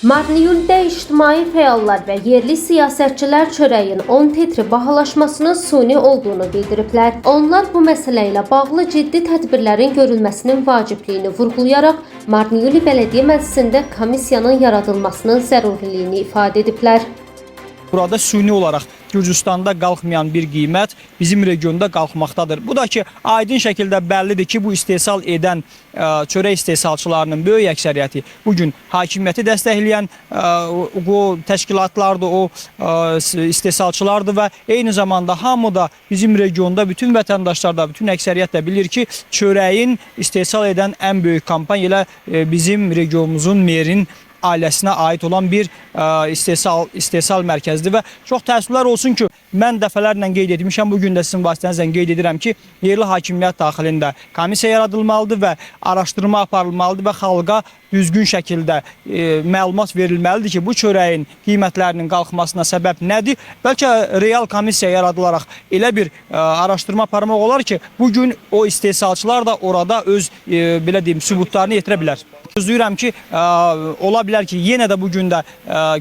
Marniyuldə ictimai fəallar və yerli siyasətçilər çörəyin 10 tetri bahalaşmasının süni olduğunu bildiriblər. Onlar bu məsələ ilə bağlı ciddi tədbirlərin görülməsinin vacibliyini vurğulayaraq Marniyuli Bələdiyyə Məclisində komissiyanın yaradılmasının zəruriliyini ifadə ediblər. Burada süni olaraq Gürcüstanda qalxmayan bir qiymət bizim regionda qalxmaqdadır. Bu da ki, aydın şəkildə bəllidir ki, bu istehsal edən çörək istehsalçılarının böyük əksəriyyəti bugün hakimiyyəti dəstəkləyən o təşkilatlardır, o istehsalçılardır və eyni zamanda hamı da bizim regionda bütün vətəndaşlar da, bütün əksəriyyət də bilir ki, çörəyin istehsal edən ən böyük kampaniya ilə bizim regionumuzun merin ailəsinə aid olan bir istehsal mərkəzidir və çox təəssüflər olsun ki, mən dəfələrlə qeyd etmişəm, bugün də sizin vasitənizlə qeyd edirəm ki, yerli hakimiyyət daxilində komissiya yaradılmalıdır və araşdırma aparılmalıdır və xalqa düzgün şəkildə məlumat verilməlidir ki, bu çörəyin qiymətlərinin qalxmasına səbəb nədir? Bəlkə real komissiya yaradılaraq elə bir araşdırma aparmaq olar ki, bugün o istehsalçılar da orada öz belə deyim, sübutlarını yetirə bilər. Gözləyirəm ki, ola bilər ki, yenə də bugün də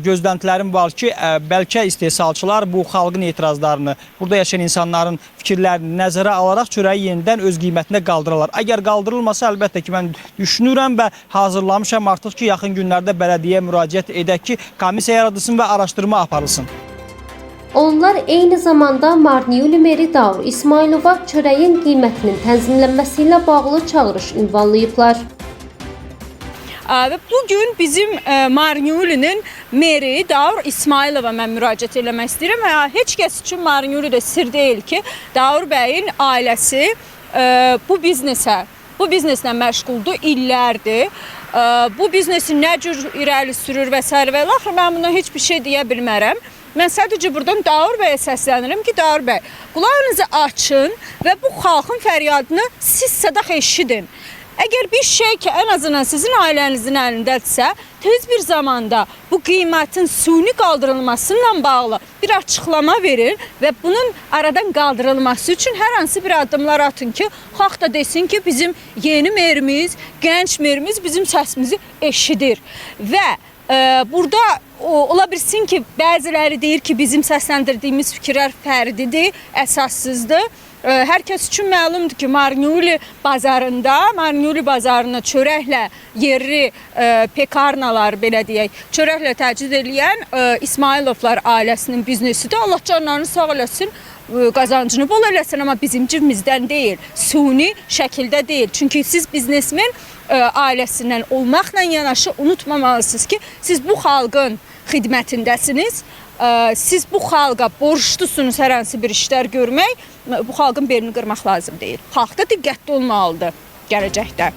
gözləntilərim var ki, bəlkə istehsalçılar bu xalqın etirazlarını, burada yaşayan insanların fikirlərini nəzərə alaraq çörəyi yenidən öz qiymətində qaldırırlar. Əgər qaldırılmasa, əlbəttə ki, mən düşünürəm və hazırlamışam artıq ki, yaxın günlərdə bələdiyyəyə müraciət edək ki, komissiya yaradılsın və araşdırma aparılsın. Onlar eyni zamanda Marniyuli meri Davur İsmailova çörəyin qiymətinin tənzimlənməsi ilə bağlı çağırış ünvanlayıblar. Və bugün bizim Marniyulinin meri Davur İsmailova mən müraciət eləmək istəyirəm. Heç kəs üçün Marniyuli də sir deyil ki, Davur bəyin ailəsi bu bizneslə məşğuldur, illərdir. Bu biznesi nə cür irəli sürür və s. və axır mən buna heç bir şey deyə bilmərəm. Mən sadəcə buradan Davur bəyə səslənirəm ki, Davur bəy, qulağınızı açın və bu xalqın fəryadını siz sadaq eşidin. Əgər bir şey ki, ən azından sizin ailənizin əlindədirsə, tez bir zamanda bu qiymətin süni qaldırılmasıyla bağlı bir açıqlama verin və bunun aradan qaldırılması üçün hər hansı bir addımlar atın ki, xalq da desin ki, bizim yeni merimiz, gənc merimiz bizim səsimizi eşidir. Və burada ola bilsin ki, bəziləri deyir ki, bizim səsləndirdiyimiz fikirlər fərdidir, əsassızdır. Hər kəs üçün məlumdur ki, Marniyuli bazarına çörəklə yerli pekarnalar, belə deyək, çörəklə təchiz edən İsmailovlar ailəsinin biznesidir. Allah canlarını sağ eləsin, qazancını bol eləsin, amma bizim cibimizdən deyil, süni şəkildə deyil. Çünki siz biznesmen ailəsindən olmaqla yanaşı unutmamalısınız ki, siz bu xalqın xidmətindəsiniz. Siz bu xalqa borçlusunuz hər hansı bir işlər görmək, bu xalqın belini qırmaq lazım deyil. Xalq da diqqətli olmalıdır gələcəkdə.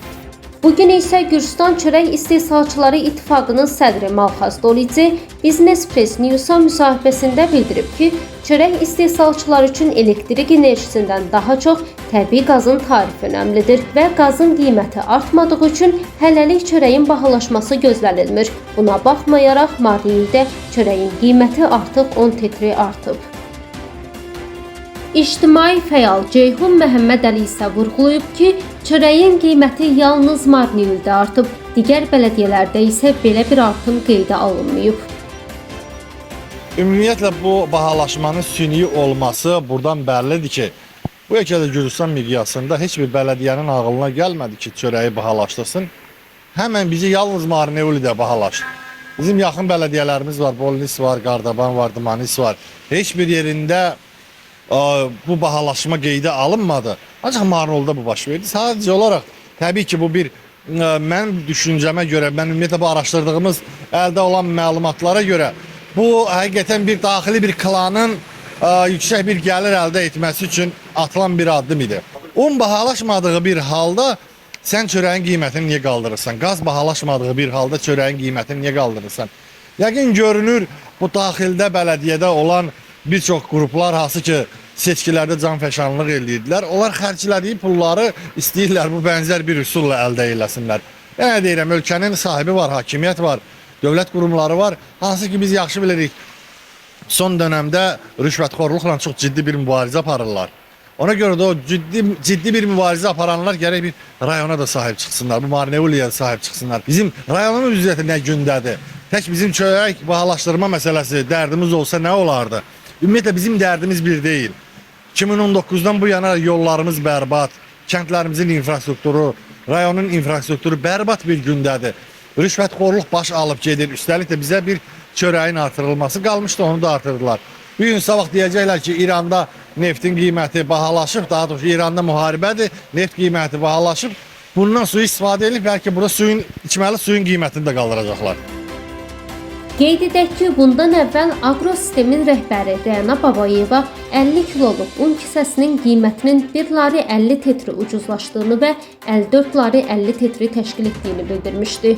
Bugün isə Gürcüstan Çörək İstehsalçıları İttifaqının sədri Malxaz Dolici Business Press News-a müsahibəsində bildirib ki, çörək istehsalçıları üçün elektrik enerjisindən daha çox təbii qazın tarifi önəmlidir və qazın qiyməti artmadığı üçün hələlik çörəyin bahalaşması gözlənilmir. Buna baxmayaraq Marniyuldə çörəyin qiyməti artıq 10 tetri artıb. İctimai fəal Ceyhun Məhəmmədəli isə vurğulayıb ki, çörəyin qiyməti yalnız Marniyuldə artıb, digər bələdiyyələrdə isə belə bir artım qeydə alınmayıb. Ümumiyyətlə bu bahalaşmanın süni olması buradan bəllidir ki, bu ölkədə Gürcüstan miqyasında heç bir bələdiyyənin ağlına gəlmədi ki, çörəyi bahalaşdırsın. Həmən bizi yalnız Marniyulidə bahalaşdı. Bizim yaxın bələdiyyələrimiz var, Bolnis var, Qardaban var, Dımanis var. Heç bir yerində bu bahalaşma qeydə alınmadı. Ancaq Marniyulda bu baş verdi. Sadəcə olaraq, təbii ki, bu bir mənim düşüncəmə görə, mən ümumiyyətlə bu araşdırdığımız əldə olan məlumatlara görə bu həqiqətən bir daxili bir klanın yüksək bir gəlir əldə etməsi üçün atılan bir addım idi. Un bahalaşmadığı bir halda sən çörəyin qiymətini niyə qaldırırsan? Qaz bahalaşmadığı bir halda çörəyin qiymətini niyə qaldırırsan? Yəqin görünür bu daxildə bələdiyyədə olan bir çox qruplar, hansı ki, seçkilərdə canfəşanlıq edirdilər. Onlar xərclədiyi pulları istəyirlər bu bənzər bir üsulla əldə eləsinlər. Yəni deyirəm, ölkənin sahibi var, hakimiyyət var, dövlət qurumları var. Hansı ki, biz yaxşı bilirik, son dönəmdə rüşvətxorluqla çox ciddi bir mübarizə aparırlar. Ona görə də o ciddi bir mübarizə aparanlar gərək bir rayona da sahib çıxsınlar, bu Marniyuliyə sahib çıxsınlar. Bizim rayonun ücreti nə gündədir? Tək bizim çörək bahalaşdırma məsələsi dərdimiz olsa nə olardı? Ümumiyyətlə bizim dərdimiz bir deyil. 2019-dan bu yana yollarımız bərbad, kəndlərimizin infrastrukturu, rayonun infrastrukturu bərbad bir gündədir. Rüşvətxorluq baş alıb gedir. Üstəlik də bizə bir çörəyin artırılması qalmışdı, onu da artırdılar. Bir gün sabah deyəcəklər ki, İranda neftin qiyməti bahalaşıb, daha doğrusu İranda müharibədir, neft qiyməti bahalaşıb. Bundan suyu istifadə edib, bəlkə burada içməli suyun qiymətini də qaldıracaqlar. Qeyd edək ki, bundan əvvəl Agrosistemin rəhbəri Rəna Babayeva 50 kiloluq un kisəsinin qiymətinin 1 lari 50 tetri ucuzlaşdığını və 54 lari 50 tetri təşkil etdiyini bildirmişdi.